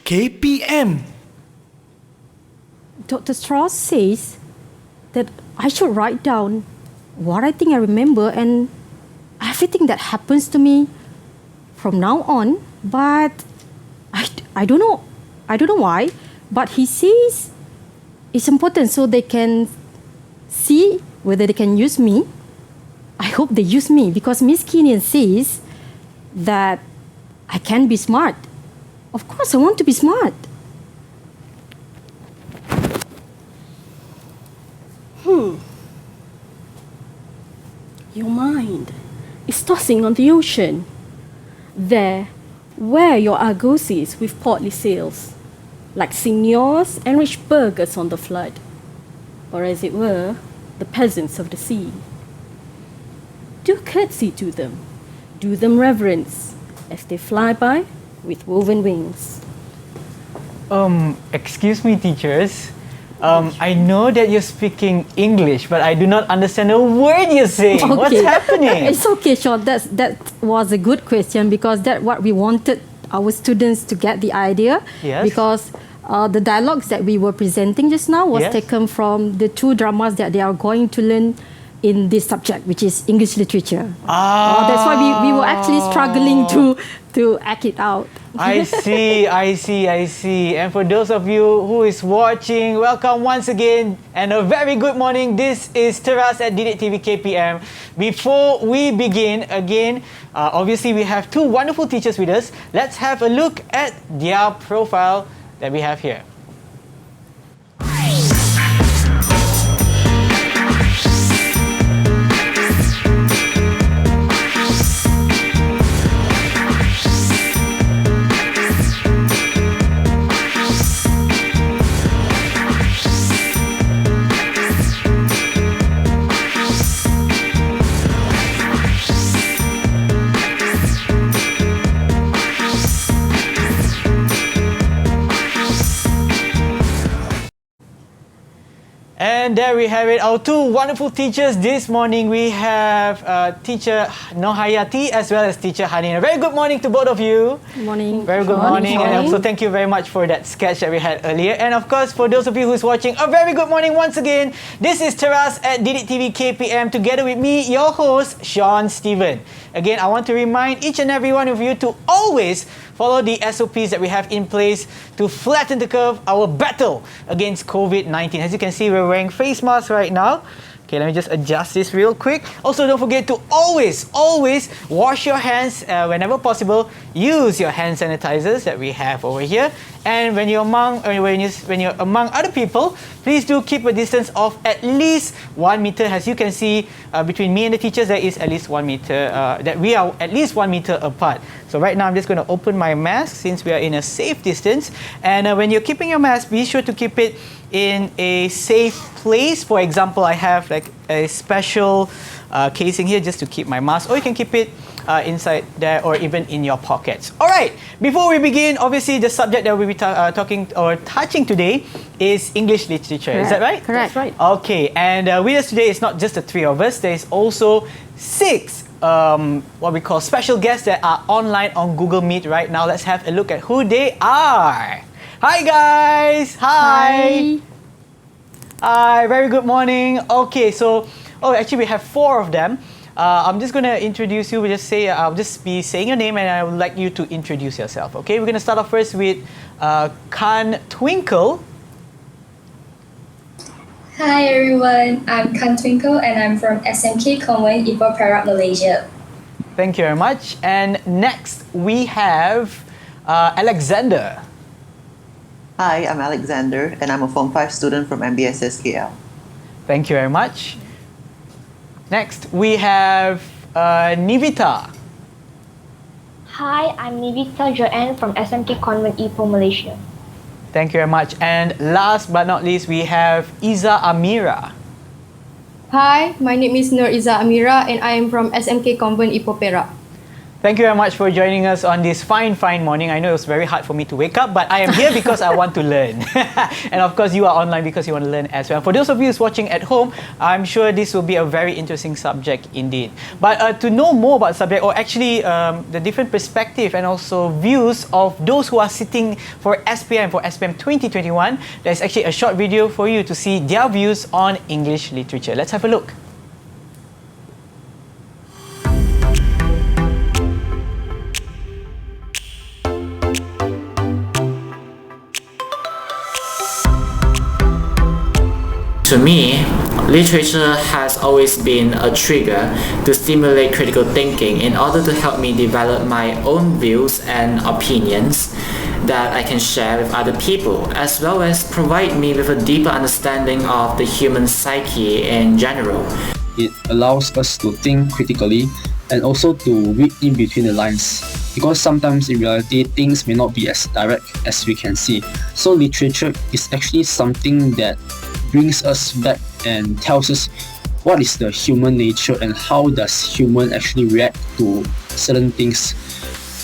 KPM. Dr. Strauss says that I should write down what I think I remember and everything that happens to me from now on, but I don't know why, but he says it's important so they can see whether they can use me. I hope they use me because Miss Kinian says that I can be smart. Of course, I want to be smart. Your mind is tossing on the ocean. There, where your argosies with portly sails, like signors and rich burghers on the flood, or as it were, the peasants of the sea. Do curtsy to them, do them reverence, as they fly by with woven wings. Excuse me, teachers. I know that you're speaking English, but I do not understand a word you're saying. Okay. What's happening? It's okay, Sean. That was a good question because that's what we wanted our students to get the idea. Yes. Because the dialogues that we were presenting just now was taken from the 2 dramas that they are going to learn in this subject, which is English literature. That's why we were actually struggling to act it out. I see. And for those of you who is watching, welcome once again and a very good morning. This is Teras at Didik TV KPM. Before we begin, again, obviously we have 2 wonderful teachers with us. Let's have a look at their profile that we have here. And there we have it, our 2 wonderful teachers this morning. We have teacher Norhayati as well as teacher Hanin. A very good morning to both of you. Good morning. Very good morning. And also thank you very much for that sketch that we had earlier. And of course, for those of you who's watching, a very good morning once again. This is Teras at Didik TV KPM together with me, your host, Sean Stephen. Again, I want to remind each and every one of you to always follow the SOPs that we have in place to flatten the curve, our battle against COVID-19. As you can see, we're wearing face masks right now. Okay, let me just adjust this real quick. Also, don't forget to always wash your hands whenever possible. Use your hand sanitizers that we have over here. And when you're among other people, please do keep a distance of at least 1 meter. As you can see, between me and the teachers, there is at least 1 meter. That we are at least 1 meter apart. So right now, I'm just going to open my mask since we are in a safe distance. And when you're keeping your mask, be sure to keep it in a safe place. For example, I have like a special casing here just to keep my mask, or you can keep it inside there or even in your pockets. All right, before we begin, obviously the subject that we'll be talking or touching today is English literature. Correct. Is that right? Correct. That's right. Okay, and with us today is not just the 3 of us. There's also 6 what we call special guests that are online on Google Meet right now. Let's have a look at who they are. Hi guys! Hi! Hi, very good morning. Okay, so, actually we have 4 of them. I'm just going to introduce you. I'll just be saying your name and I would like you to introduce yourself. Okay, we're going to start off first with Kan Twinkle. Hi everyone, I'm Kan Twinkle and I'm from SMK Convent, Ipoh Perak, Malaysia. Thank you very much. And next we have Alexander. Hi, I'm Alexander and I'm a Form 5 student from MBSSKL. Thank you very much. Next we have Nivita. Hi, I'm Nivita Joanne from SMK Convent, Ipoh, Malaysia. Thank you very much. And last but not least, we have Iza Amira. Hi, my name is Nur Iza Amira and I am from SMK Convent, Ipoh Perak. Thank you very much for joining us on this fine morning. I know it was very hard for me to wake up, but I am here because I want to learn. And of course, you are online because you want to learn as well. For those of you who's watching at home, I'm sure this will be a very interesting subject indeed. But to know more about the subject, or actually the different perspective and also views of those who are sitting for SPM 2021, there's actually a short video for you to see their views on English literature. Let's have a look. To me, literature has always been a trigger to stimulate critical thinking in order to help me develop my own views and opinions that I can share with other people, as well as provide me with a deeper understanding of the human psyche in general. It allows us to think critically and also to read in between the lines, because sometimes in reality things may not be as direct as we can see. So literature is actually something that brings us back and tells us what is the human nature and how does human actually react to certain things.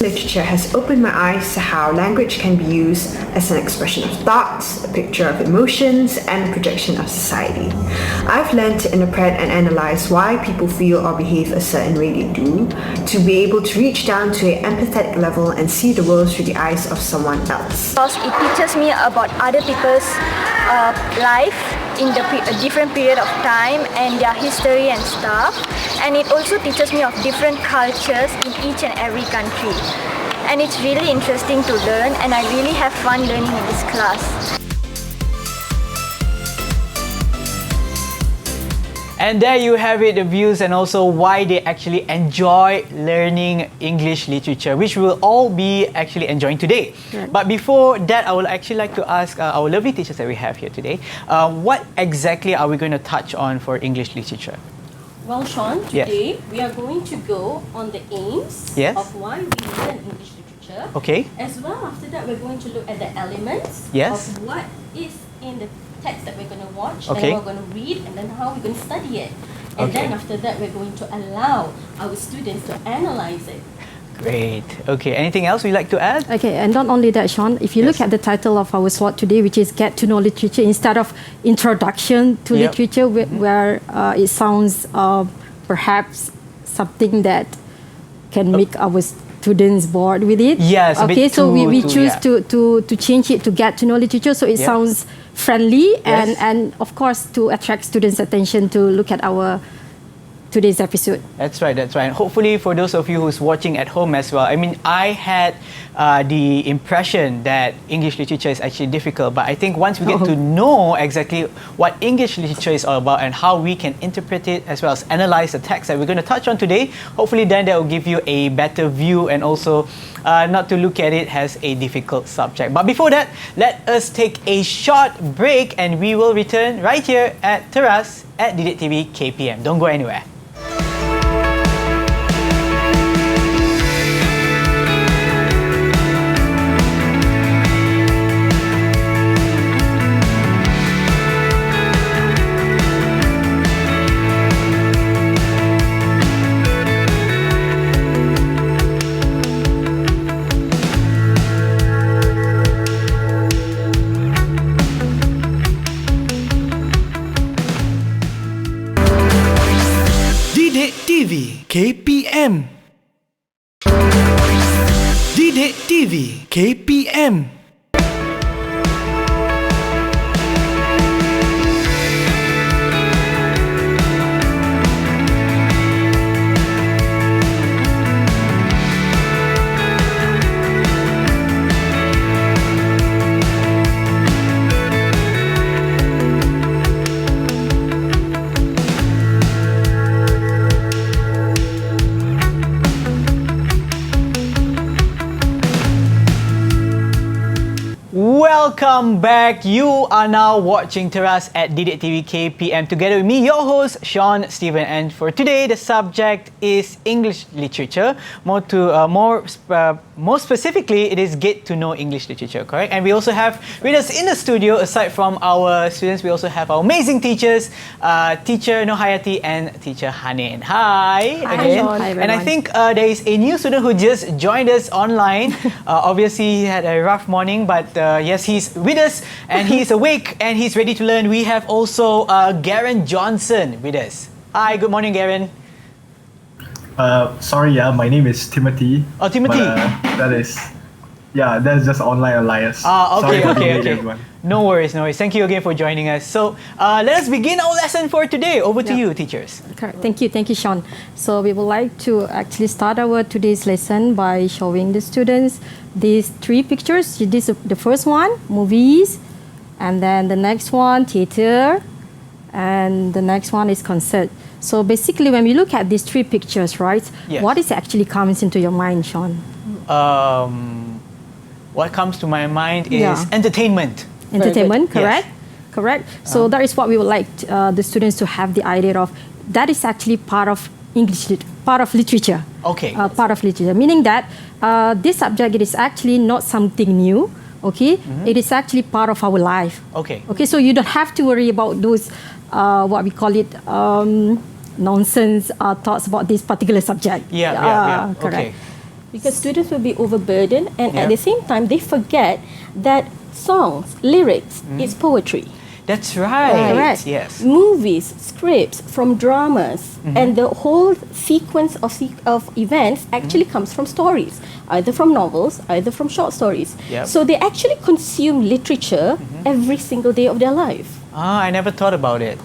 Literature has opened my eyes to how language can be used as an expression of thoughts, a picture of emotions, and a projection of society. I've learned to interpret and analyze why people feel or behave a certain way they do, to be able to reach down to an empathetic level and see the world through the eyes of someone else. Because it teaches me about other people's life in a different period of time and their history and stuff. And it also teaches me of different cultures in each and every country. And it's really interesting to learn, and I really have fun learning in this class. And there you have it, the views and also why they actually enjoy learning English literature, which we will all be actually enjoying today. Right. But before that, I would actually like to ask our lovely teachers that we have here today, what exactly are we going to touch on for English literature? Well, Sean, Yes. today we are going to go on the aims Yes. of why we learn English literature. Okay. As well, after that, we're going to look at the elements Yes. of what is in the text that we're going to watch, Okay. then we're going to read, and then how we're going to study it. And Okay. then after that, we're going to allow our students to analyze it. Great. Okay, anything else you'd like to add? Okay, and not only that, Sean, if you Yes. look at the title of our slot today, which is Get to Know Literature, instead of Introduction to Yep. Literature, where it sounds perhaps something that can make our students bored with it. Yes, a bit okay, so we too, choose yeah. to change it to Get to Know Literature, so it Yep. sounds friendly Yes. and of course to attract students' attention to look at our today's episode. That's right, that's right. And hopefully for those of you who's watching at home as well, I mean, I had the impression that English literature is actually difficult, but I think once we get to know exactly what English literature is all about and how we can interpret it as well as analyze the text that we're going to touch on today, hopefully then that will give you a better view and also not to look at it as a difficult subject. But before that, let us take a short break and we will return right here at Teras at Didik TV KPM. Don't go anywhere. Didik TV KPM. Didik TV KPM. welcome back. You are now watching Teras at Didik TV KPM together with me, your host, Sean Stephen. And for today, the subject is English literature. More specifically, it is get to know English literature, correct? And we also have with us in the studio, aside from our students, we also have our amazing teachers, teacher Norhayati and teacher Hanin. Hi again. Hi, and I think there is a new student who just joined us online. Obviously, he had a rough morning, but yes, he's with us and he's awake and he's ready to learn. We have also Garen Johnson with us. Hi, good morning, Garen. Sorry, my name is Timothy. Oh, Timothy. But, that's just online alias. Okay. Everyone. No worries. Thank you again for joining us. So let us begin our lesson for today. Over to you, teachers. Correct. Thank you, Sean. So we would like to actually start our today's lesson by showing the students these three pictures. This is the first one, movies, and then the next one, theater, and the next one is concert. So basically, when we look at these three pictures, right, yes. what is actually comes into your mind, Sean? What comes to my mind is entertainment. Entertainment, correct? Yes. Correct. So that is what we would like the students to have the idea of. That is actually part of part of literature. Okay. Part of literature, meaning that this subject, it is actually not something new. Okay, it is actually part of our life. Okay. Okay, so you don't have to worry about those what we call it nonsense thoughts about this particular subject. Yeah. Correct. Okay. Because students will be overburdened, and at the same time they forget that songs, lyrics is poetry. That's right. Correct. Yes. Movies, scripts from dramas, and the whole sequence of events actually comes from stories, either from novels, either from short stories. Yep. So they actually consume literature every single day of their life. I never thought about it.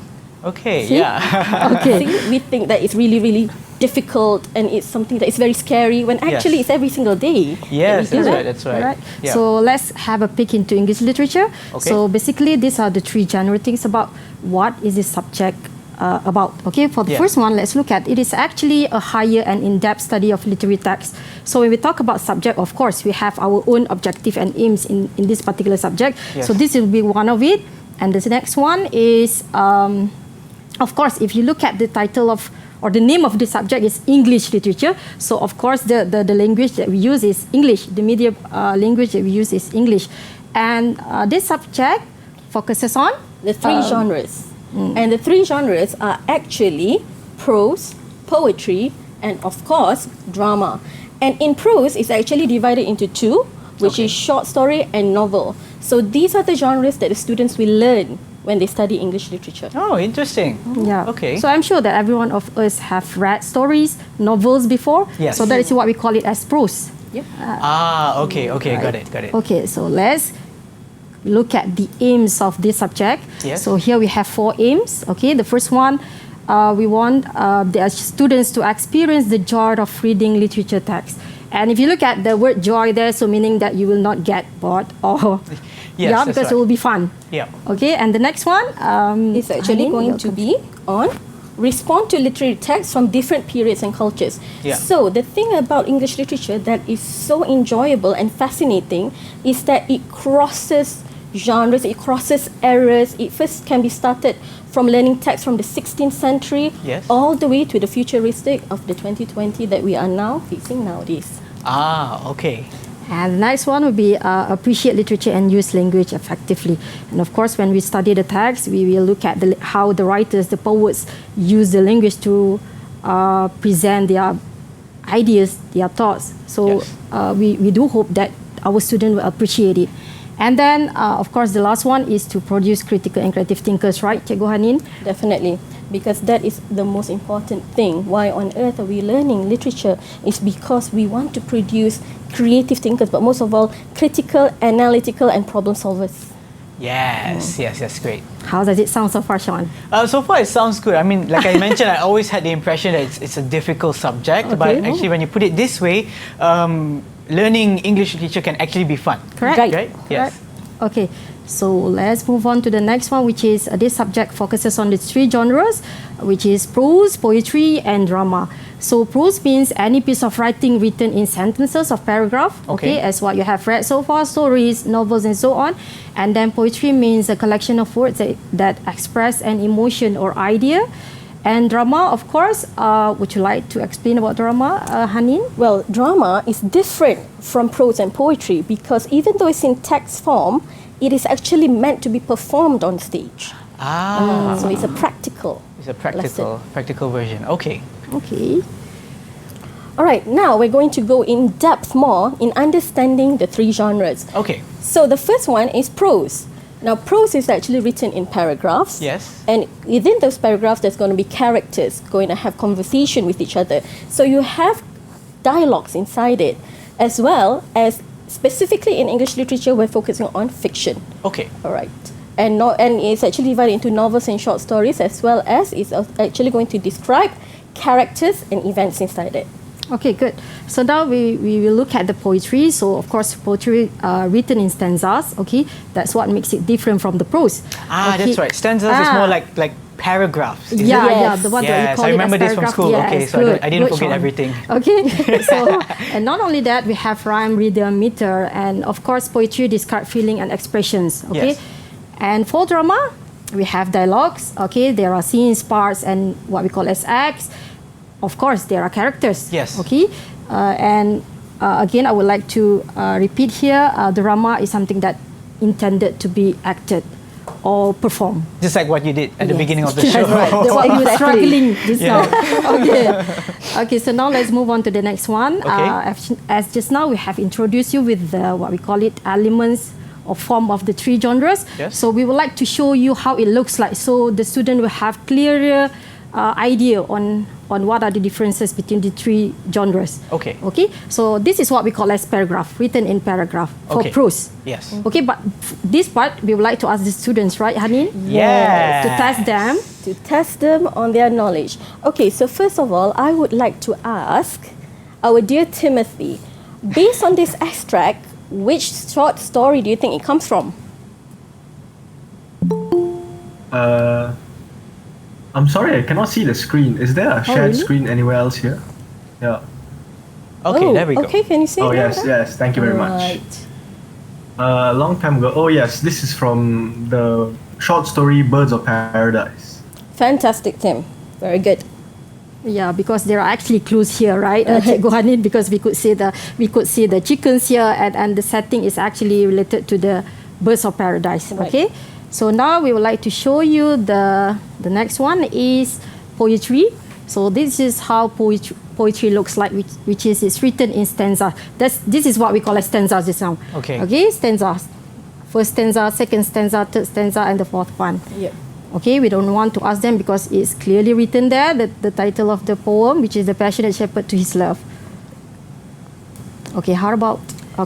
Okay. See? Yeah. Okay. We think that it's really, really difficult and it's something that is very scary when actually it's every single day. Yes, that we do that's right. Alright. Yeah. So let's have a peek into English literature. Okay. So basically, these are the three general things about what is this subject about. Okay, for the first one, let's look at it is actually a higher and in-depth study of literary text. So when we talk about subject, of course, we have our own objective and aims in this particular subject. Yes. So this will be one of it. And the next one is, of course, if you look at the title of or the name of the subject is English literature. So of course the language that we use is English. The media language that we use is English. And this subject focuses on the three genres. And the three genres are actually prose, poetry, and of course drama. And in prose, it's actually divided into two, which is short story and novel. So these are the genres that the students will learn when they study English literature. Oh, interesting. Yeah. Okay. So I'm sure that every one of us have read stories, novels before. Yes. So that is what we call it as prose. Yep. Okay. Right. Got it. Okay, so let's look at the aims of this subject. Yes. So here we have 4 aims. Okay, the first one, we want the students to experience the joy of reading literature text. And if you look at the word joy there, so meaning that you will not get bored or because it will be fun. Yeah. Okay, and the next one It's actually going to be on respond to literary texts from different periods and cultures. Yeah. So the thing about English literature that is so enjoyable and fascinating is that it crosses genres, it crosses eras. It first can be started from learning text from the 16th century all the way to the futuristic of the 2020 that we are now facing nowadays. Okay. And the next one would be appreciate literature and use language effectively. And of course, when we study the text, we will look at how the writers, the poets, use the language to present their ideas, their thoughts. So we do hope that our students will appreciate it. And then, of course, the last one is to produce critical and creative thinkers, right, Cikgu Hanin? Definitely, because that is the most important thing. Why on earth are we learning literature? It's because we want to produce creative thinkers, but most of all, critical, analytical, and problem solvers. Yes, great. How does it sound so far, Sean? So far, it sounds good. I mean, like I mentioned, I always had the impression that it's a difficult subject, but actually, when you put it this way, learning English literature can actually be fun. Correct. Right? Yes. Okay, so let's move on to the next one, which is this subject focuses on the 3 genres, which is prose, poetry, and drama. So prose means any piece of writing written in sentences or paragraph, Okay. as what you have read so far, stories, novels, and so on. And then poetry means a collection of words that express an emotion or idea. And drama, of course, would you like to explain about drama, Hanin? Well, drama is different from prose and poetry because even though it's in text form, it is actually meant to be performed on stage. So it's a practical. It's a practical version. Okay. Okay. All right, now we're going to go in depth more in understanding the three genres. Okay. So the first one is prose. Now, prose is actually written in paragraphs. Yes. And within those paragraphs, there's going to be characters going to have conversation with each other. So you have dialogues inside it, as well as specifically in English literature, we're focusing on fiction. Okay. All right. And it's actually divided into novels and short stories, as well as it's actually going to describe characters and events inside it. Okay, good. So now we will look at the poetry. So of course, poetry written in stanzas. Okay, that's what makes it different from the prose. Okay. That's right. Stanzas is more like paragraphs. Is it? Yeah, the one that we call I remember it as this from paragraph. school. Yes, Okay, so good, I didn't good, forget Sean. everything. Okay, so and not only that, we have rhyme, rhythm, meter, and of course, poetry describe feeling and expressions. Okay, Yes. and for drama, we have dialogues. Okay, there are scenes, parts, and what we call as acts. Of course, there are characters. Yes. Okay, again, I would like to repeat here. Drama is something that intended to be acted or performed. Just like what you did at the Yes. beginning of the Yes, show. right. That's what you were struggling just Yeah. now. Okay, so now let's move on to the next one. Okay. As just now, we have introduced you with what we call it elements or form of the three genres. Yes. So we would like to show you how it looks like, so the student will have clearer idea on what are the differences between the three genres. Okay. Okay. So this is what we call as paragraph, written in paragraph for Okay. prose. Yes. Okay, but this part we would like to ask the students, right, Hanin? Yes. To test them. To test them on their knowledge. Okay, so first of all, I would like to ask our dear Timothy, based on this extract, which short story do you think it comes from? I'm sorry, I cannot see the screen. Is there a shared really? screen anywhere else here? Yeah. Okay, there we go. Okay, can you see Oh, that? yes. Thank you very much. Right. A long time ago. Oh, yes, this is from the short story Birds of Paradise. Fantastic, Tim. Very good. Yeah, because there are actually clues here, right? Cikgu Hanin, because we could see the chickens here, and the setting is actually related to the Birds of Paradise. Right. Okay, so now we would like to show you the next one is poetry. So this is how poetry looks like, which is it's written in stanza. This is what we call as stanzas just now. Okay. Okay, stanzas. First stanza, second stanza, third stanza, and the fourth one. Yep. Okay, we don't want to ask them because it's clearly written there, the title of the poem, which is The Passionate Shepherd to His Love. Okay, how about,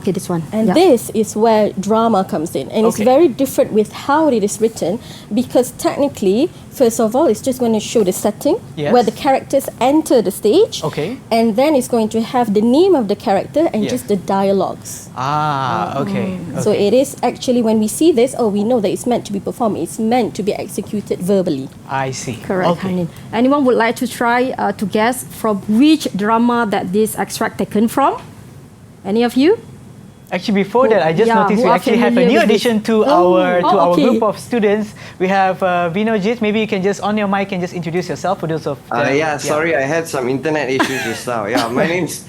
this one. And Yeah. this is where drama comes in. And it's Okay. very different with how it is written because technically, first of all, it's just going to show the setting Yes. where the characters enter the stage. Okay. And then it's going to have the name of the character and Yes. just the dialogues. Okay. So it is actually, when we see this, we know that it's meant to be performed. It's meant to be executed verbally. I see. Correct, Okay. Hanin. Anyone would like to try to guess from which drama that this extract taken from? Any of you? Actually, before that, I just Yeah, noticed who we are actually have a familiar new with this? addition to our okay. group of students. We have Vinojit. Maybe you can just on your mic and just introduce yourself for those of Sorry, I had some internet issues just now. Yeah, my name's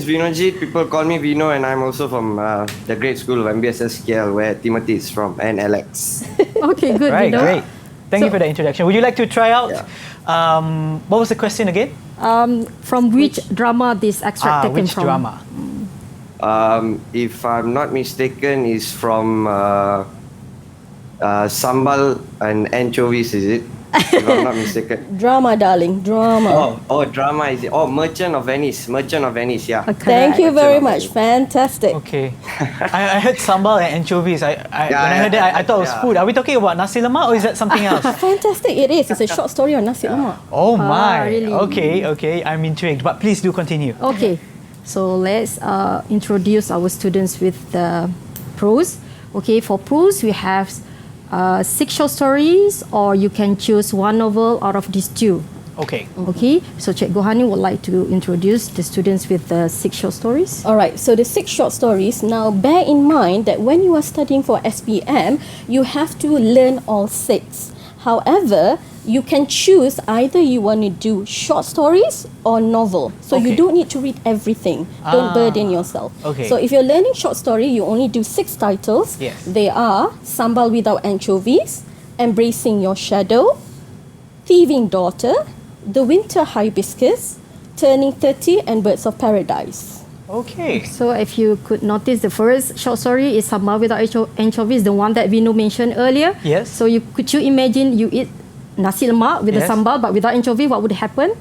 Vinojit. People call me Vino, and I'm also from the great school of MBSSKL, where Timothy is from, and Alex. Okay, good. Right, Vino. great. Thank you for the introduction. Would you like to try out? What was the question again? From which drama this extract taken which from? drama? If I'm not mistaken, is from Sambal and Anchovies, is it? If I'm not mistaken. Drama, darling, drama. Oh, drama, is it? Oh, Merchant of Venice, yeah. Thank you very Merchant of much. Fantastic. Okay. I heard sambal and anchovies. When I heard that, I thought it was food. Are we talking about nasi lemak or is that something else? Fantastic, it is. It's a short story on nasi lemak. Oh my. really? Okay. I'm intrigued. But please do continue. Okay, so let's introduce our students with the prose. Okay, for prose, we have 6 short stories, or you can choose one novel out of these 2. Okay. Okay, so Cikgu Hanin would like to introduce the students with the 6 short stories. All right, so the 6 short stories. Now, bear in mind that when you are studying for SPM, you have to learn all 6. However, you can choose either you want to do short stories or novel. So you don't need to read everything. Don't burden yourself. Okay. So if you're learning short story, you only do 6 titles. Yes. They are Sambal Without Anchovies, Embracing Your Shadow, Thieving Daughter, The Winter Hibiscus, Turning 30, and Birds of Paradise. Okay. So if you could notice, the first short story is Sambal Without Anchovies, the one that Vino mentioned earlier. Yes. So could you imagine you eat nasi lemak with the sambal but without anchovy, what would happen?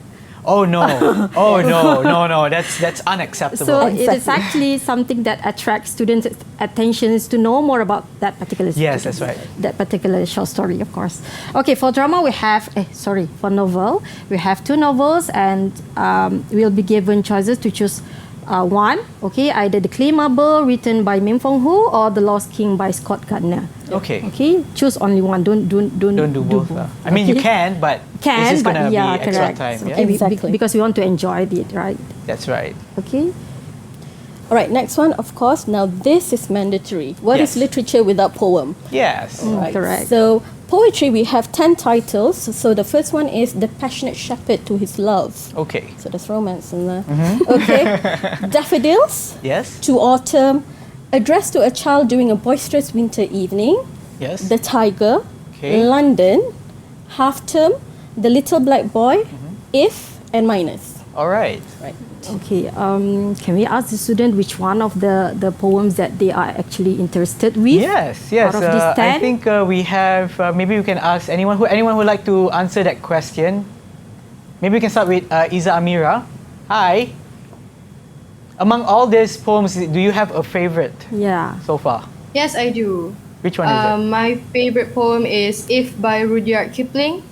Oh no! Oh no! That's unacceptable. So it is actually something that attracts students' attentions to know more about that particular story. Yes, that's right. That particular short story, of course. Okay, for drama we have, for novel, we have 2 novels and we'll be given choices to choose one. Okay, either The Claimable written by Min Fong Hu or The Lost King by Scott Gardner. Okay. Okay, choose only one. Don't do both. I mean, you can, but it's just gonna be extra correct. time. Yeah? Okay, Exactly. because we want to enjoy it, right? That's right. Okay. All right, next one, of course. Now, this is mandatory. What is Yes. literature without poem? Yes. Right. Correct. So, poetry, we have 10 titles. So, the first one is The Passionate Shepherd to His Love. Okay. So, there's romance in there. Okay. Daffodils, Yes. To Autumn, Addressed to a Child During a Boisterous Winter Evening, Yes. The Tiger, Okay. London, Half Term, The Little Black Boy, If, and Minus. All right. Right. Okay. Can we ask the student which one of the poems that they are actually interested with? Yes. Out of these 10? I think we have. Maybe we can ask anyone who would like to answer that question. Maybe we can start with Iza Amira. Hi. Among all these poems, do you have a favorite Yeah. so far? Yes, I do. Which one is it? My favorite poem is If by Rudyard Kipling.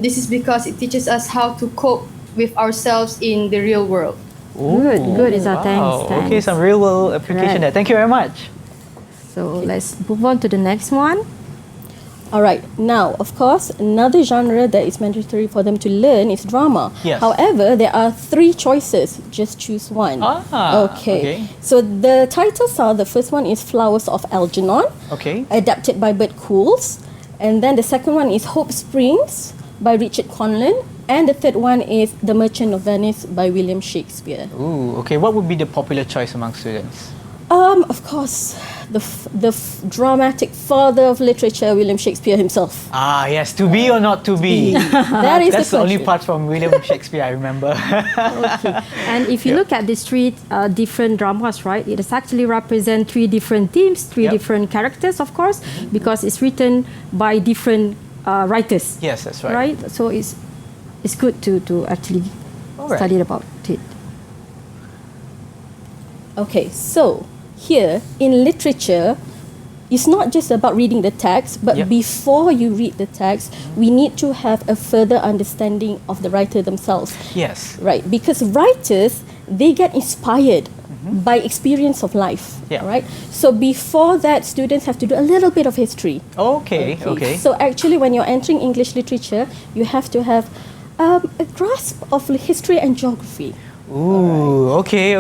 This is because it teaches us how to cope with ourselves in the real world. Good, Isa. Wow. Thanks. Okay, some real world application there. Thank you very much. So let's move on to the next one. All right. Now, of course, another genre that is mandatory for them to learn is drama. Yes. However, there are 3 choices. Just choose one. Okay. So the titles are, the first one is Flowers of Algernon, Okay. adapted by Bert Cools. And then the second one is Hope Springs by Richard Conlon. And the third one is The Merchant of Venice by William Shakespeare. Ooh. Okay. What would be the popular choice among students? Of course, the dramatic father of literature, William Shakespeare himself. Ah, yes. To be or not to be? That is That's the the only question. part from William Shakespeare I remember. Okay. And if you look at the 3 different dramas, right, it is actually represent 3 different themes, 3 different characters, of course, because it's written by different writers. Yes, that's right. So it's good to actually study about it. Okay, so here in literature, it's not just about reading the text, but before you read the text, we need to have a further understanding of the writer themselves. Yes. Right, because writers, they get inspired by experience of life. Yeah. Right. So before that, students have to do a little bit of history. Okay. So actually, when you're entering English literature, you have to have a grasp of history and geography. Ooh. Okay.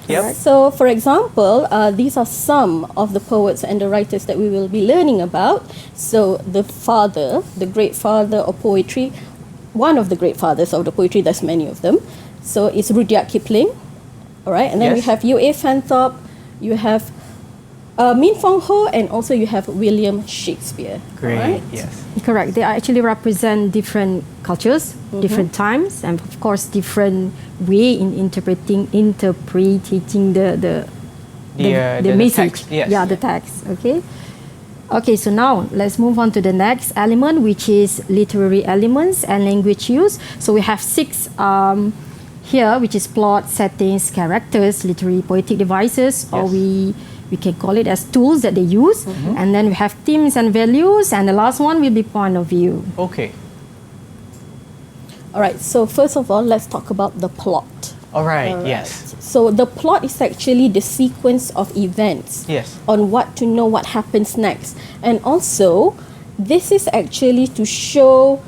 Yep. So, for example, these are some of the poets and the writers that we will be learning about. So, the great father of poetry, one of the great fathers of the poetry, there's many of them. So, it's Rudyard Kipling. All right, and then we Yes. have U.A. Fanthorpe, you have Min Fong Ho, and also you have William Shakespeare. Great. Right? Yes. Correct. They actually represent different cultures, different times, and of course different way in interpreting the message. text. Yes. Yeah, the text. Okay. Okay, so now let's move on to the next element, which is literary elements and language use. So we have 6 here, which is plot, settings, characters, literary poetic devices, or we can call it as tools that they use. And then we have themes and values, and the last one will be point of view. Okay. All right, so first of all, let's talk about the plot. All right. Yes. So the plot is actually the sequence of events Yes. on what to know what happens next. And also, this is actually to show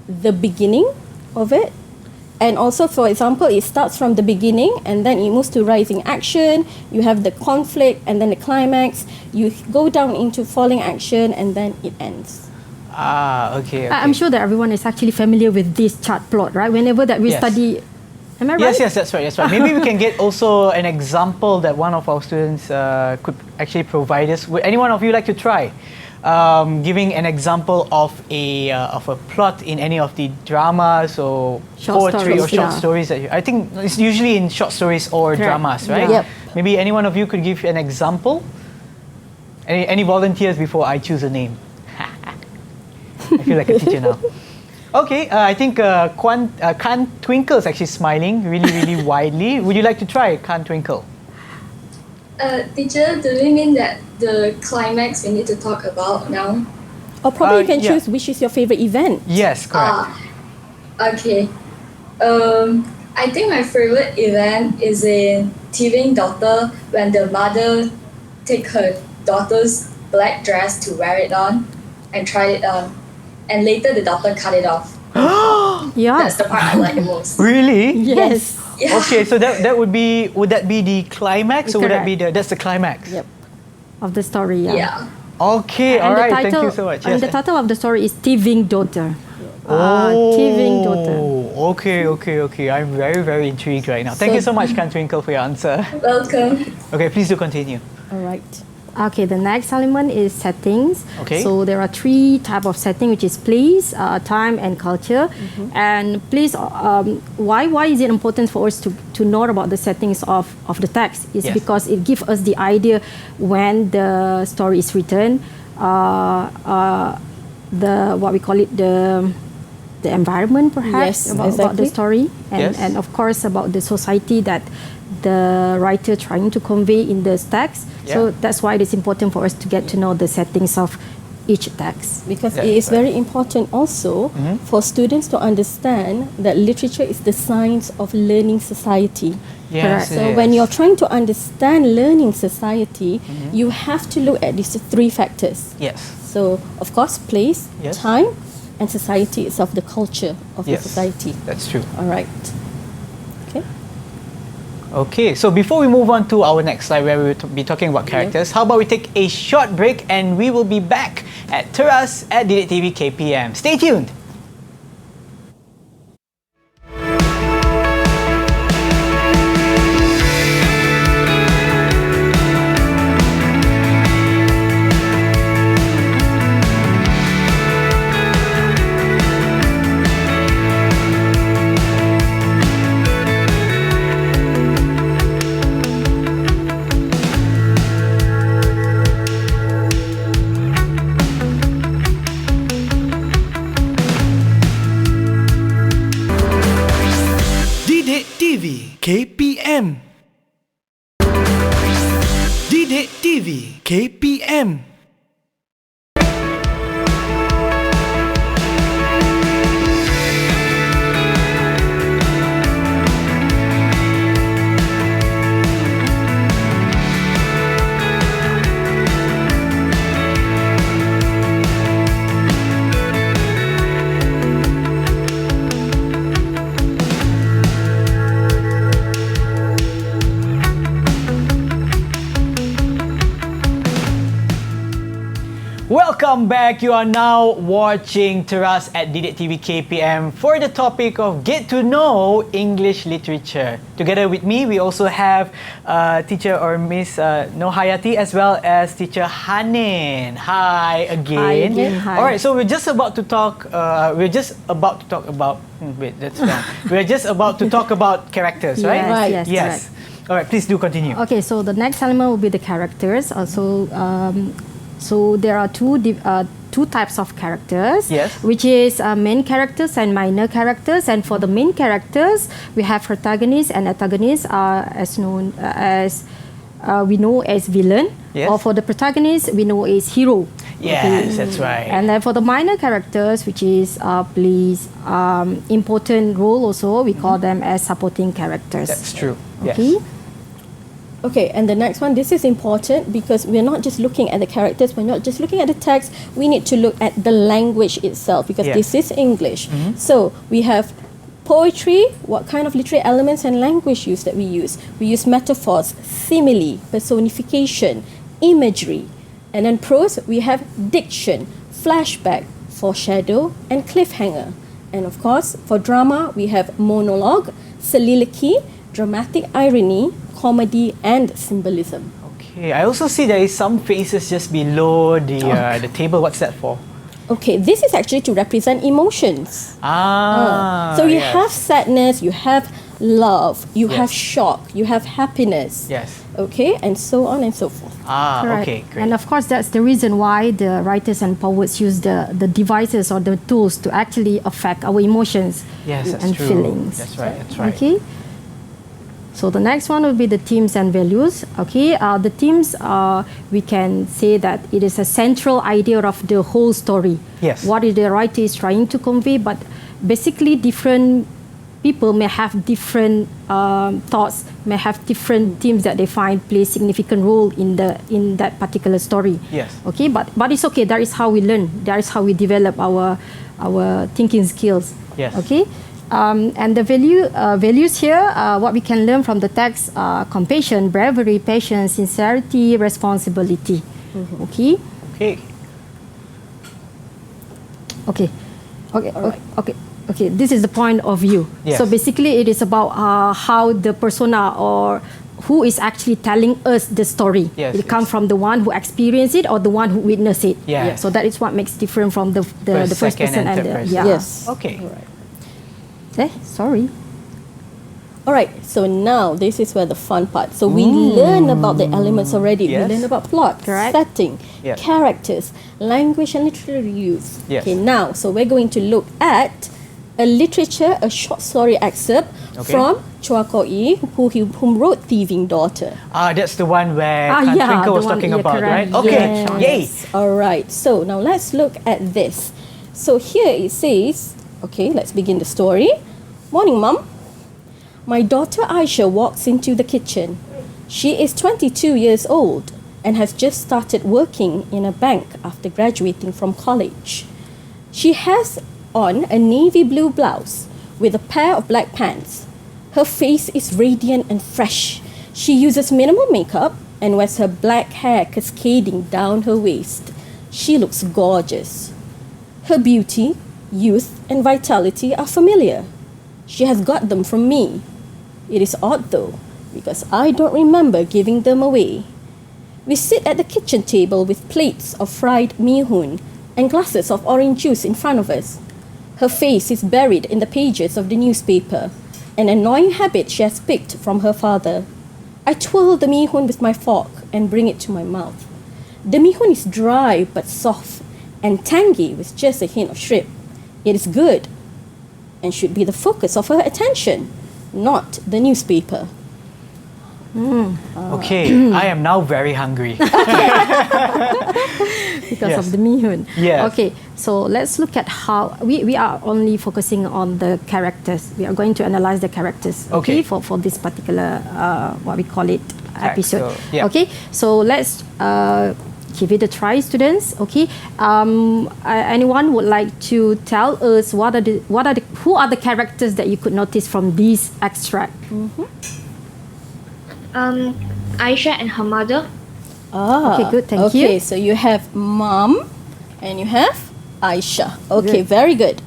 the beginning of it. And also, for example, it starts from the beginning and then it moves to rising action. You have the conflict and then the climax. You go down into falling action and then it ends. Okay. I'm sure that everyone is actually familiar with this chart plot, right? Whenever that we study, am I right? Yes, that's right. Maybe we can get also an example that one of our students could actually provide us. Would any one of you like to try giving an example of a plot in any of the dramas or poetry or short stories that I think it's usually in short stories or dramas, right? Yep. Maybe any one of you could give an example. Any volunteers before I choose a name? I feel like a teacher now. Okay, I think Can Twinkle is actually smiling really widely. Would you like to try Can Twinkle? Teacher, do you mean that the climax we need to talk about now? Or probably you can choose which is your favorite event. Yes, correct. Okay. I think my favorite event is in Thieving Daughter when the mother take her daughter's black dress to wear it on and try it on. And later the daughter cut it off. Yeah. That's the part I like the most. Really? Yes. Yeah. Okay, so would that be the climax or would that be that's the climax? Yep. Of the story, yeah. Okay, all right. Thank you so much. And the title of the story is Thieving Daughter. Thieving Daughter. Okay. I'm very intrigued right now. Thank you so much, Can Twinkle, for your answer. Welcome. Okay, please do continue. All right. Okay, the next element is settings. Okay. So there are 3 types of setting, which is place, time, and culture. And place, why is it important for us to know about the settings of the text? It's because it gives us the idea when the story is written, what we call it, the environment perhaps about the story, and of course about the society that the writer trying to convey in the text. So that's why it is important for us to get to know the settings of each text. Because it is very important also for students to understand that literature is the science of learning society. Yes, so when you're trying to understand learning society, you have to look at these 3 factors. Yes. So of course, place, time, and society itself, the culture of the society. That's true. All right. Okay, so before we move on to our next slide where we will be talking about characters, how about we take a short break and we will be back at Teras at Didik TV KPM. Stay tuned! KPM. Didik TV KPM. Welcome back. You are now watching Teras at Didik TV KPM for the topic of Get to Know English Literature. Together with me, we also have teacher or Miss Norhayati as well as teacher Hanin. Hi again. Hi again. Hi. All right, so we're just about to talk. We're just about to talk about characters, right? Yes. Yes. All right, please do continue. Okay, so the next element will be the characters. So there are two types of characters, which is main characters and minor characters. And for the main characters, we have protagonists and antagonists, we know as villain. Or for the protagonist, we know as hero. Yes, that's right. And then for the minor characters, which is plays important role also, we call them as supporting characters. That's true. Okay. Yes. Okay, and the next one, this is important because we're not just looking at the characters, we're not just looking at the text, we need to look at the language itself because this is English. So we have poetry, what kind of literary elements and language use that we use? We use metaphors, simile, personification, imagery. And then prose, we have diction, flashback, foreshadow, and cliffhanger. And of course, for drama, we have monologue, soliloquy, dramatic irony, comedy, and symbolism. Okay, I also see there is some faces just below the table. What's that for? Okay, this is actually to represent emotions. So you have sadness, you have love, you have shock, you have happiness. Yes. Okay, and so on and so forth. Correct. Okay, great. And of course, that's the reason why the writers and poets use the devices or the tools to actually affect our emotions and true. feelings. That's right, that's right. Okay. So the next one will be the themes and values. Okay, the themes, we can say that it is a central idea of the whole story. Yes. What is the writer is trying to convey, but basically different people may have different thoughts, may have different themes that they find play significant role in that particular story. Yes. Okay, but it's okay. That is how we learn. That is how we develop our thinking skills. Yes. Okay. And the values here, what we can learn from the text, compassion, bravery, patience, sincerity, responsibility. Okay. Okay. Okay. Okay. Alright. Okay. Okay. This is the point of view. Yes. So basically, it is about how the persona or who is actually telling us the story. Yes, it comes from the one who experienced it or the one who witnessed it. Yeah. So that is what makes different from the first second, person and and third the person. Yes. Okay. Sorry. Alright, so now this is where the fun part. So we learn about the elements already. Yes. We learn about plot, setting, Yeah. characters, language and literary use. Yes. Okay, now, so we're going to look at a short story excerpt from Chua Ko-yi, whom wrote Thieving Daughter. That's the one where yeah, Twinkle was the one- talking yeah, about, correct. right? Okay, Yes. yay! Alright, so now let's look at this. So here it says, okay, let's begin the story. Morning, Mum. My daughter Aisha walks into the kitchen. She is 22 years old and has just started working in a bank after graduating from college. She has on a navy blue blouse with a pair of black pants. Her face is radiant and fresh. She uses minimal makeup and wears her black hair cascading down her waist. She looks gorgeous. Her beauty, youth, and vitality are familiar. She has got them from me. It is odd though, because I don't remember giving them away. We sit at the kitchen table with plates of fried mee-hoon and glasses of orange juice in front of us. Her face is buried in the pages of the newspaper, an annoying habit she has picked from her father. I twirl the mee-hoon with my fork and bring it to my mouth. The mee-hoon is dry but soft and tangy with just a hint of shrimp. It is good and should be the focus of her attention, not the newspaper. Okay, I am now very hungry. Because of the mee-hoon. Yes. Okay, so let's look at how we are only focusing on the characters. We are going to analyze the characters. Okay. For this particular what we call it episode. So, yeah. Okay, so let's give it a try, students. Okay, anyone would like to tell us who are the characters that you could notice from this extract? Aisha and her mother. Okay, good. Thank you. Okay, so you have Mom and you have Aisha. Okay, Good. very good.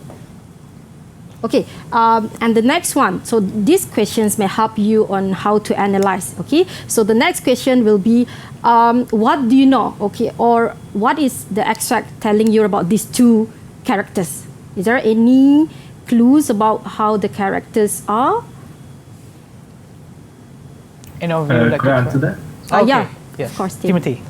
Okay, and the next one. So these questions may help you on how to analyze. Okay, so the next question will be, what do you know? Okay, or what is the extract telling you about these two characters? Is there any clues about how the characters are? Could I answer that? Yeah, yes. of course. Timothy.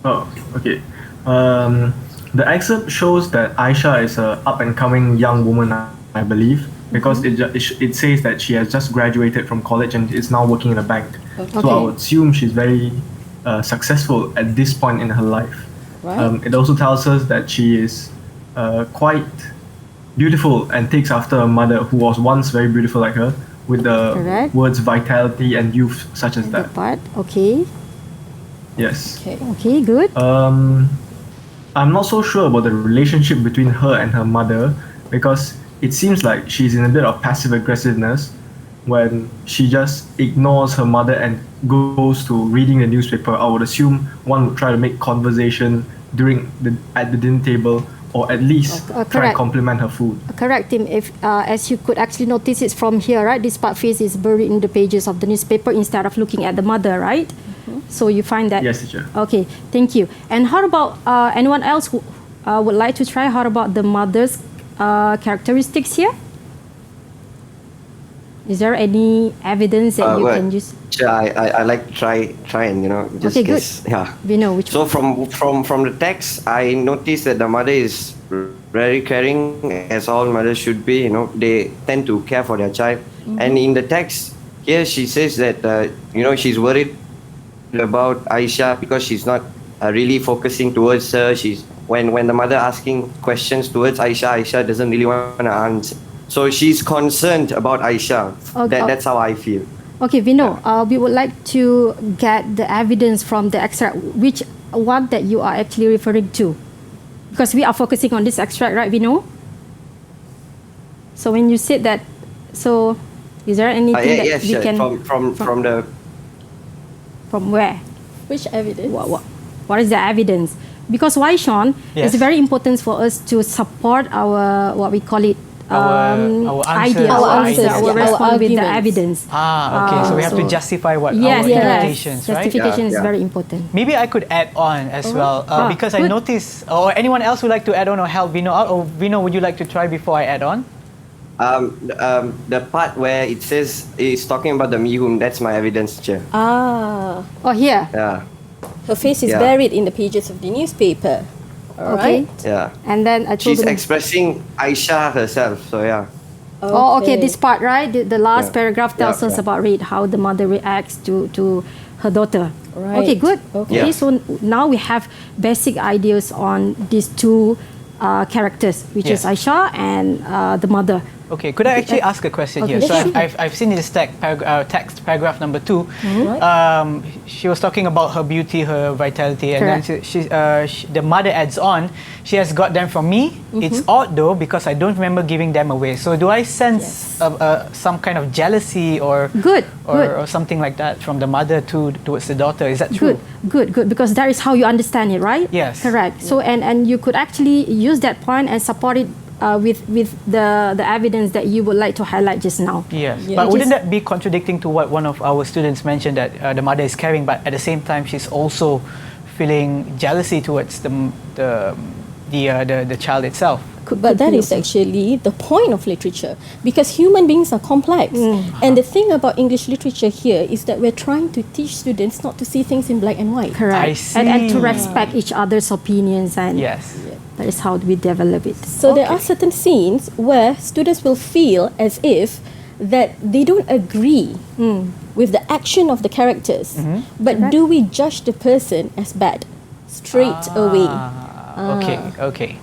Oh, okay. The excerpt shows that Aisha is a up-and-coming young woman, I believe, because it says that she has just graduated from college and is now working in a bank. So I would assume she's very successful at this point in her life. Right. It also tells us that she is quite beautiful and takes after her mother, who was once very beautiful like her, with the Correct. words vitality and youth, such as that. Part. Okay. Yes. Okay, good. I'm not so sure about the relationship between her and her mother, because it seems like she's in a bit of passive aggressiveness when she just ignores her mother and goes to reading the newspaper. I would assume one would try to make conversation at the dinner table, or at least try correct. to compliment her food. Correct, Tim. If as you could actually notice, it's from here, right? This part face is buried in the pages of the newspaper instead of looking at the mother, right? So you find that. Yes, teacher. Okay, thank you. And how about anyone else who would like to try? How about the mother's characteristics here? Is there any evidence that you can use? I like to try and just Okay, good. guess. Yeah. We know which. So from the text, I noticed that the mother is very caring, as all mothers should be. They tend to care for their child. And in the text here, she says that she's worried about Aisha because she's not really focusing towards her. When the mother asking questions towards Aisha doesn't really want to answer. So she's concerned about Aisha. That's how I feel. Okay, Vino, we would like to get the evidence from the extract, which one that you are actually referring to. Because we are focusing on this extract, right, Vino? So when you said that, so is there anything that yes, we can... From the... From where? Which evidence? What is the evidence? Because why, Sean, Yes. it's very important for us to support our, what we call it, Our idea, our response with the evidence. Okay. So we have to justify what yes, our interpretations, right? Justification is very important. Maybe I could add on as well, because I good. noticed, or anyone else would like to add on or help Vino out, or Vino, would you like to try before I add on? The part where it says it's talking about the mihun, that's my evidence, teacher. Oh, here. Yeah. Her face is buried in the pages of the newspaper. Okay. Yeah. And then She's expressing Aisha herself, so yeah. Oh, okay. This part, right? The last paragraph tells us Yeah. about how the mother reacts to her daughter. Right. Okay, good. Okay. So now we have basic ideas on these two characters, which is Aisha and the mother. Okay, could I actually ask a question here? So I've seen in this text, paragraph number 2, she was talking about her beauty, her vitality, and then the mother adds on, she has got them from me. It's odd though, because I don't remember giving them away. So do I sense some kind of jealousy or something like that from the mother towards the daughter? Is that true? Good, because that is how you understand it, right? Yes. Correct. So and you could actually use that point and support it with the evidence that you would like to highlight just now. Yes. But wouldn't that be contradicting to what one of our students mentioned, that the mother is caring, but at the same time she's also feeling jealousy towards the child itself? But that is actually the point of literature, because human beings are complex. And the thing about English literature here is that we're trying to teach students not to see things in black and white. Correct. I see. And to respect each other's opinions, and that is how we develop it. So there are certain scenes where students will feel as if that they don't agree with the action of the characters, but do we judge the person as bad straight away? Okay.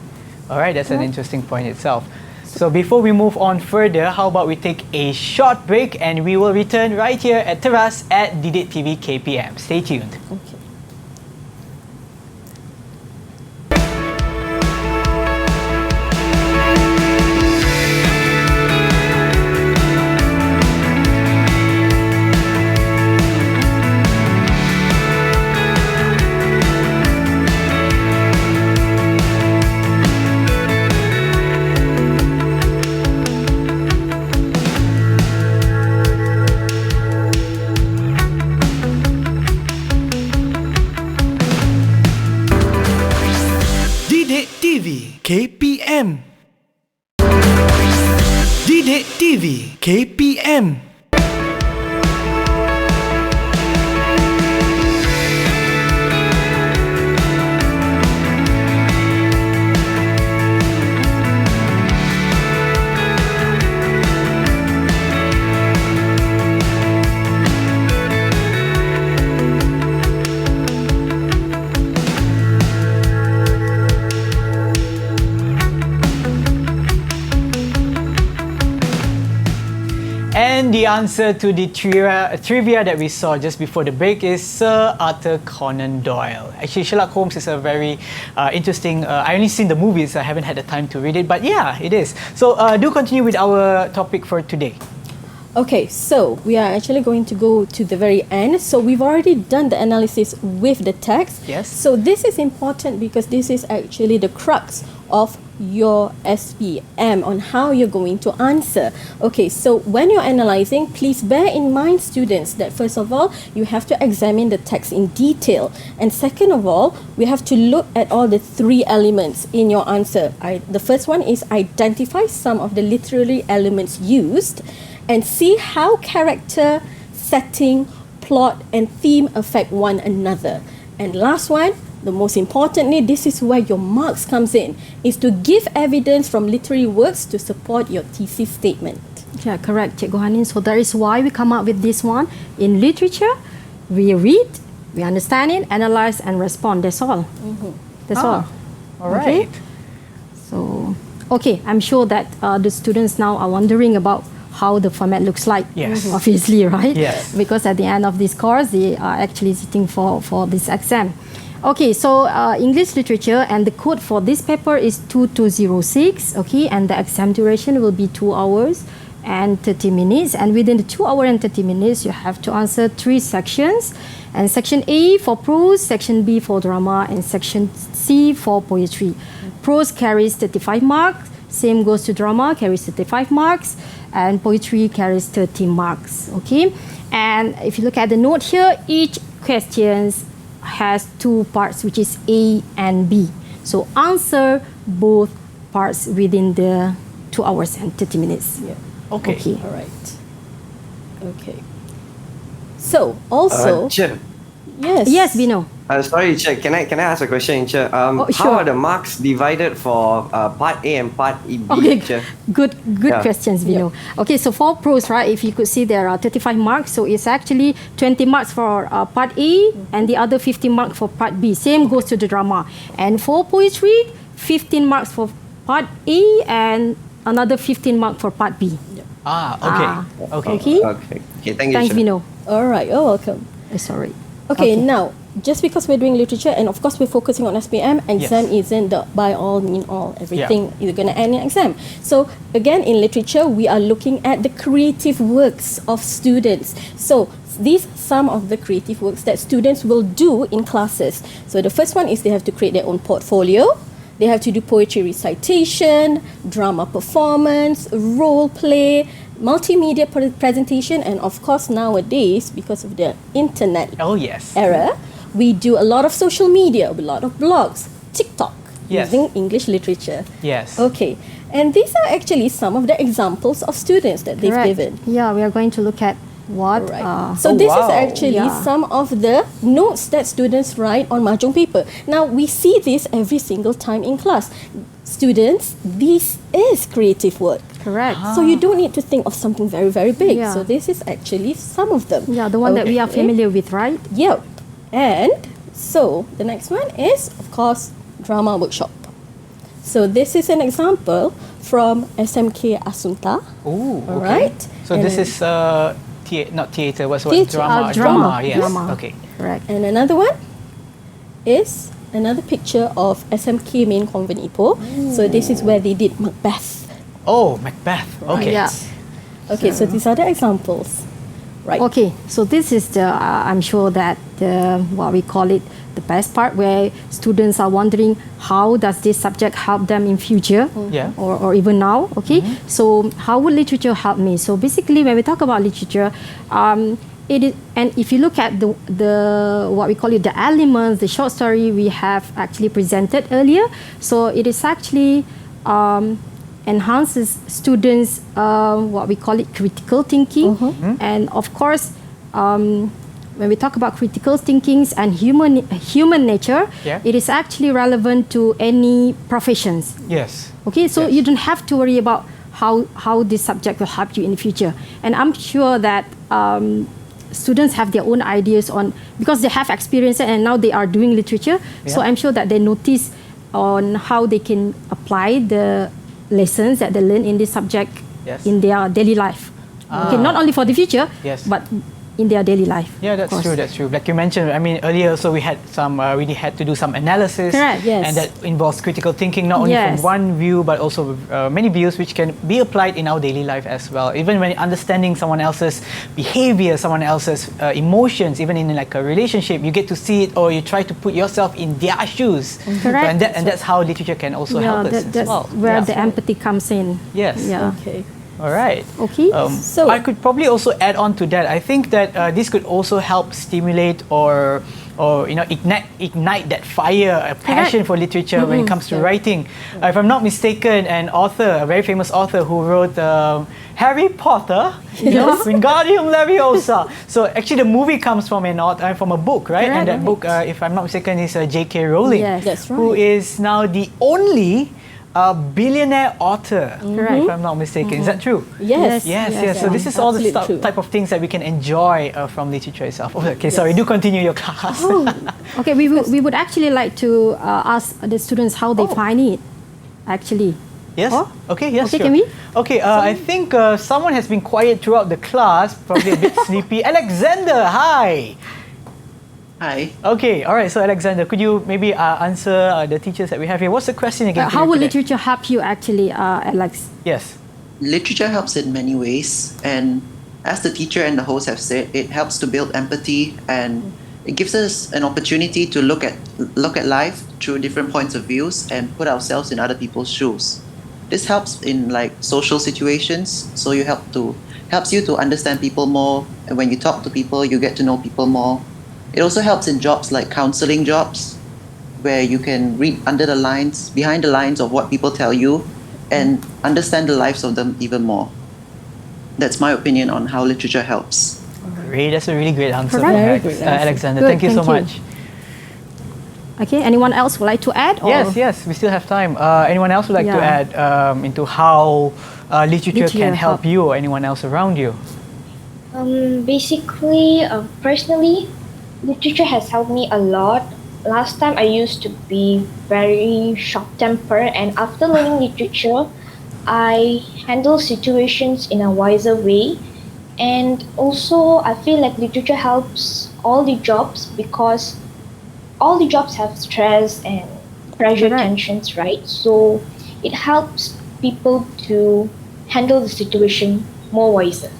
All right, that's an interesting point itself. So before we move on further, how about we take a short break and we will return right here at Teras at Didik TV KPM. Stay tuned. Okay. Didik TV KPM. Didik TV KPM. the answer to the trivia that we saw just before the break is Sir Arthur Conan Doyle. Actually, Sherlock Holmes is a very interesting. I only seen the movies. I haven't had the time to read it, but yeah, it is. So do continue with our topic for today. Okay, so we are actually going to go to the very end. So we've already done the analysis with the text. Yes. So this is important because this is actually the crux of your SPM on how you're going to answer. Okay, so when you're analyzing, please bear in mind, students, that first of all, you have to examine the text in detail. And second of all, we have to look at all the three elements in your answer. The first one is identify some of the literary elements used and see how character, setting, plot, and theme affect one another. And last one, the most importantly, this is where your marks comes in, is to give evidence from literary works to support your thesis statement. Yeah, correct, Cikgu Hanin. So that is why we come up with this one. In literature, we read, we understand it, analyze, and respond. That's all. That's all. All right. Okay? So, okay, I'm sure that the students now are wondering about how the format looks like. Yes. Obviously, right? Yes. Because at the end of this course, they are actually sitting for this exam. Okay, so English literature, and the code for this paper is 2206, okay, and the exam duration will be 2 hours and 30 minutes, and within the 2 hours and 30 minutes, you have to answer 3 sections, and section A for prose, section B for drama, and section C for poetry. Prose carries 35 marks, same goes to drama, carries 35 marks, and poetry carries 30 marks, okay? And if you look at the note here, each question has 2 parts, which is A and B. So answer both parts within the 2 hours and 30 minutes. Yeah. Okay. All right. Okay. So also, yes, Bino. Sorry, Che, can I ask a question, Che? sure. How are the marks divided for part A and part B, Okay, Che? good questions, Bino. Okay, so for prose, right, if you could see there are 35 marks, so it's actually 20 marks for part A and the other 15 marks for part B. Same goes to the drama. And for poetry, 15 marks for part A and another 15 marks for part B. Okay. Okay, thank you, Thanks, Che. Bino. all right, you're welcome. Sorry. Okay, now, just because we're doing literature, and of course we're focusing on SPM, exam isn't the by all mean all. Everything is going to end in exam. So again, in literature, we are looking at the creative works of students. So these are some of the creative works that students will do in classes. So the first one is they have to create their own portfolio. They have to do poetry recitation, drama performance, role play, multimedia presentation, and of course nowadays, because of the internet era, we do a lot of social media, a lot of blogs, TikTok, using English literature. Yes. Okay. And these are actually some of the examples of students that they've given. Yeah, we are going to look at what. So this is actually some of the notes that students write on mahjong paper. Now, we see this every single time in class. Students, this is creative work. Correct. So you don't need to think of something very, very big. So this is actually some of them. Yeah, the one that we are familiar with, right? Yep. And so the next one is, of course, drama workshop. So this is an example from SMK Asunta. Oh, all right. So and this is not theatre, what's drama. Drama, yes. Drama. Okay. Correct. And another one is another picture of SMK Main Convent Ipoh. So this is where they did Macbeth. Oh, Macbeth. Okay. Yeah. Okay, so these are the examples. Right. Okay, so this is the, I'm sure that what we call it, the best part, where students are wondering how does this subject help them in future or even now, okay? So how would literature help me? So basically when we talk about literature, it is, and if you look at the what we call it, the elements, the short story we have actually presented earlier, so it is actually enhances students what we call it critical thinking, and of course when we talk about critical thinkings and human nature, it is actually relevant to any professions. Yes. Okay, so you don't have to worry about how this subject will help you in the future. And I'm sure that students have their own ideas on, because they have experience and now they are doing literature. So I'm sure that they notice on how they can apply the lessons that they learn in this subject in their daily life. Okay, not only for the future, Yes. but in their daily life. Yeah, that's true. That's true. Like you mentioned, I mean earlier, so we had some really had to do some analysis, Correct, yes. and that involves critical thinking, not only Yes. from one view but also many views, which can be applied in our daily life as well. Even when understanding someone else's behavior, someone else's emotions, even in like a relationship, you get to see it, or you try to put yourself in their shoes. Correct. And that's how literature can also help us as that's well. where the empathy comes in. Yes. Yeah. Okay. All right. Okay. So I could probably also add on to that. I think that this could also help stimulate or ignite that fire, a passion for literature when it comes to writing. If I'm not mistaken, an author, a very famous author who wrote Harry Potter, Wingardium Leviosa. So actually, the movie comes from from a book, right? And that book, if I'm not mistaken, is J.K. Rowling, That's right. who is now the only billionaire author, if I'm not mistaken. Is that true? Yes. Yes. So this is all the type of things that we can enjoy from literature itself. Okay, sorry. Do continue your class. Okay, we would actually like to ask the students how they find it, actually. Yes. Okay. Yes. Okay, sure. can we? Okay. I think someone has been quiet throughout the class. Probably a bit sleepy. Alexander, hi. Hi. Okay, all right. So Alexander, could you maybe answer the teachers that we have here? What's the question again? How will literature help you actually, Alex? Yes. Literature helps in many ways, and as the teacher and the host have said, it helps to build empathy, and it gives us an opportunity to look at life through different points of views and put ourselves in other people's shoes. This helps in like social situations, so helps you to understand people more, and when you talk to people, you get to know people more. It also helps in jobs like counseling jobs, where you can read behind the lines of what people tell you, and understand the lives of them even more. That's my opinion on how literature helps. Great, that's a really great answer, Correct. Alexander. Good, thank you so thank much. Okay, anyone else would like to add? Or? Yes, we still have time. Anyone else would like to add into how literature can help you or anyone else around you? Basically, personally, literature has helped me a lot. Last time I used to be very short-tempered, and after learning literature, I handle situations in a wiser way. And also, I feel like literature helps all the jobs, because all the jobs have stress and pressure, tensions, right? So it helps people to handle the situation more wiser.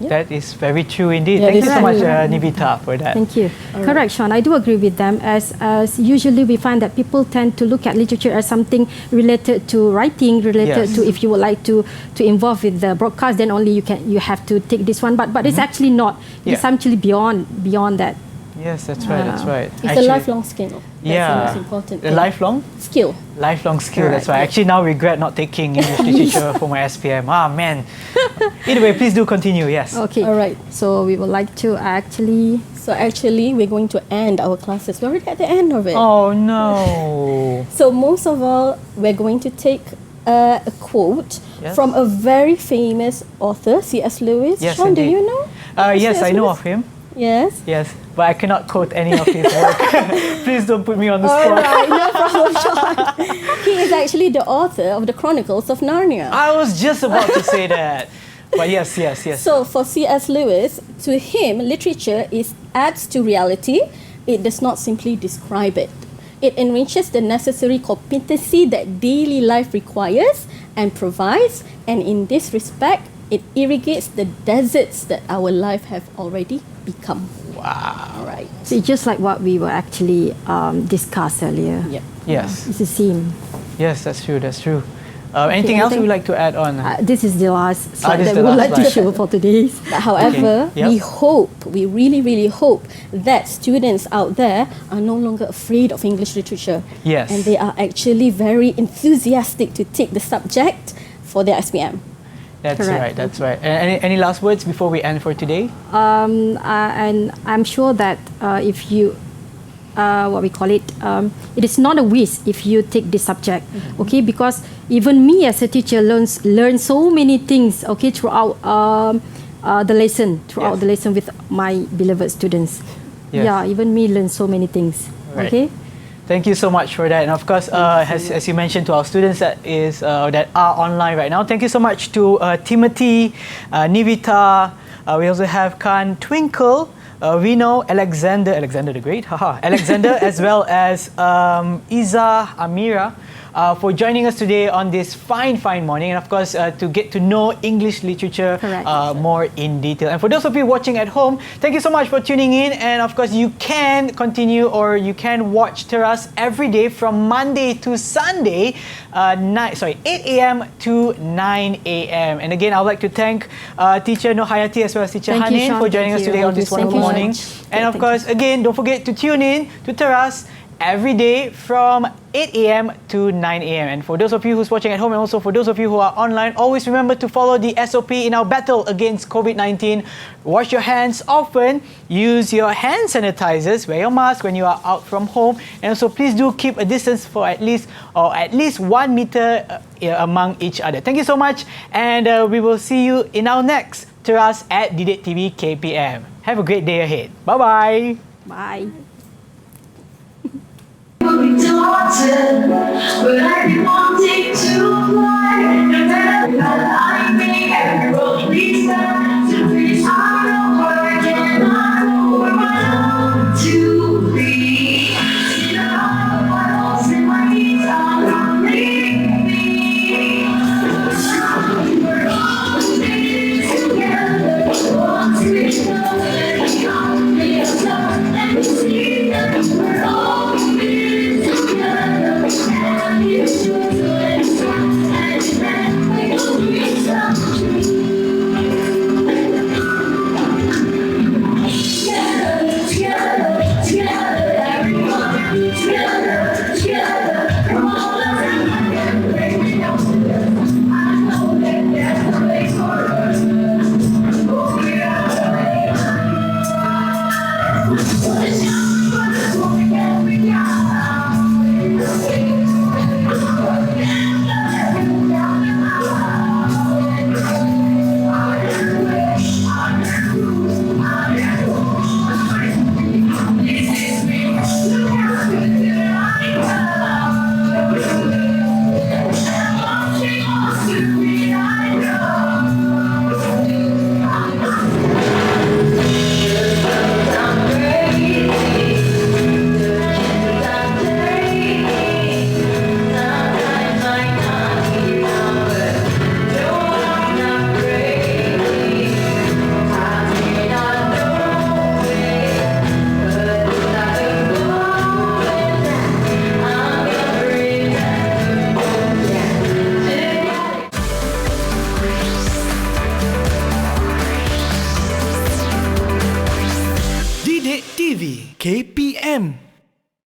That is very true indeed. Yeah, Thank you so much, correct. Nivita, for that. Thank you. Correct, Sean. I do agree with them. As usually we find that people tend to look at literature as something related to writing, related to if you would like to involve with the broadcast, then only you have to take this one. But it's actually not. It's actually beyond that. Yes, that's right. That's right. It's a lifelong skill. That's the most important thing. A lifelong skill. Lifelong skill. Correct. That's right. I actually now regret not taking English literature for my SPM. Ah, man. Either way, please do continue. Yes. Okay. All right. So we would like to actually. So actually, we're going to end our classes. We're already at the end of it. Oh no. So most of all, we're going to take a quote from a very famous author, C.S. Lewis. Yes, Sean, do indeed. you know? Yes, C.S. I know Lewis? of him. Yes. Yes, but I cannot quote any of his work. Please don't put me on the All spot. right, no problem, Sean. He is actually the author of the Chronicles of Narnia. I was just about to say that. But yes. So for C.S. Lewis, to him, literature adds to reality. It does not simply describe it. It enriches the necessary competency that daily life requires and provides, and in this respect, it irrigates the deserts that our life have already become. Wow. Right. So it's just like what we were actually discussed earlier. Yep. Yes. It's the same. Yes, that's true. Anything else you would like to add on? This is the last slide this is that we the would last like to slide. show for today's. But however, Okay. Yep. we really, really hope that students out there are no longer afraid of English literature. Yes. And they are actually very enthusiastic to take the subject for their SPM. That's Correct. right. That's right. And any last words before we end for today? And I'm sure that if you, it is not a waste if you take this subject, okay? Because even me as a teacher learn so many things, okay, throughout the lesson with my beloved students. Yes. Yeah, even me learn so many things, Right. okay? Thank you so much for that, and of course, as you mentioned to our students that are online right now, thank you so much to Timothy, Nivita. We also have Khan Twinkle, Reno, Alexander the Great, Alexander, as well as Iza, Amira, for joining us today on this fine morning, and of course to get to know English literature more in detail. And for those of you watching at home, thank you so much for tuning in, and of course you can continue or you can watch Teras every day from Monday to Sunday, 8 a.m. to 9 a.m. And again, I would like to thank Teacher Norhayati as well as Teacher Hanin for joining us today on this wonderful morning. And of course, again, don't forget to tune in to Teras every day from 8 a.m. to 9 a.m. And for those of you who's watching at home, and also for those of you who are online, always remember to follow the SOP in our battle against COVID-19. Wash your hands often, use your hand sanitizers, wear your mask when you are out from home, and also please do keep a distance for at least 1 meter among each other. Thank you so much, and we will see you in our next Teras at Didik TV KPM. Have a great day ahead. Bye-bye. Bye. But I be wanting to fly, and then I make every road leads back to peace. I know where I cannot know where I long to be. See the heart of my lost in my knees, I'm not leaving me. We're all in it together, once we know that we can't be alone, and we see that we're all in it together, and you should do it, and then we will reach out to you. Together, everyone, together, come on, let's break me down together. I know that there's a place for us. Oh, we are Didik TV KPM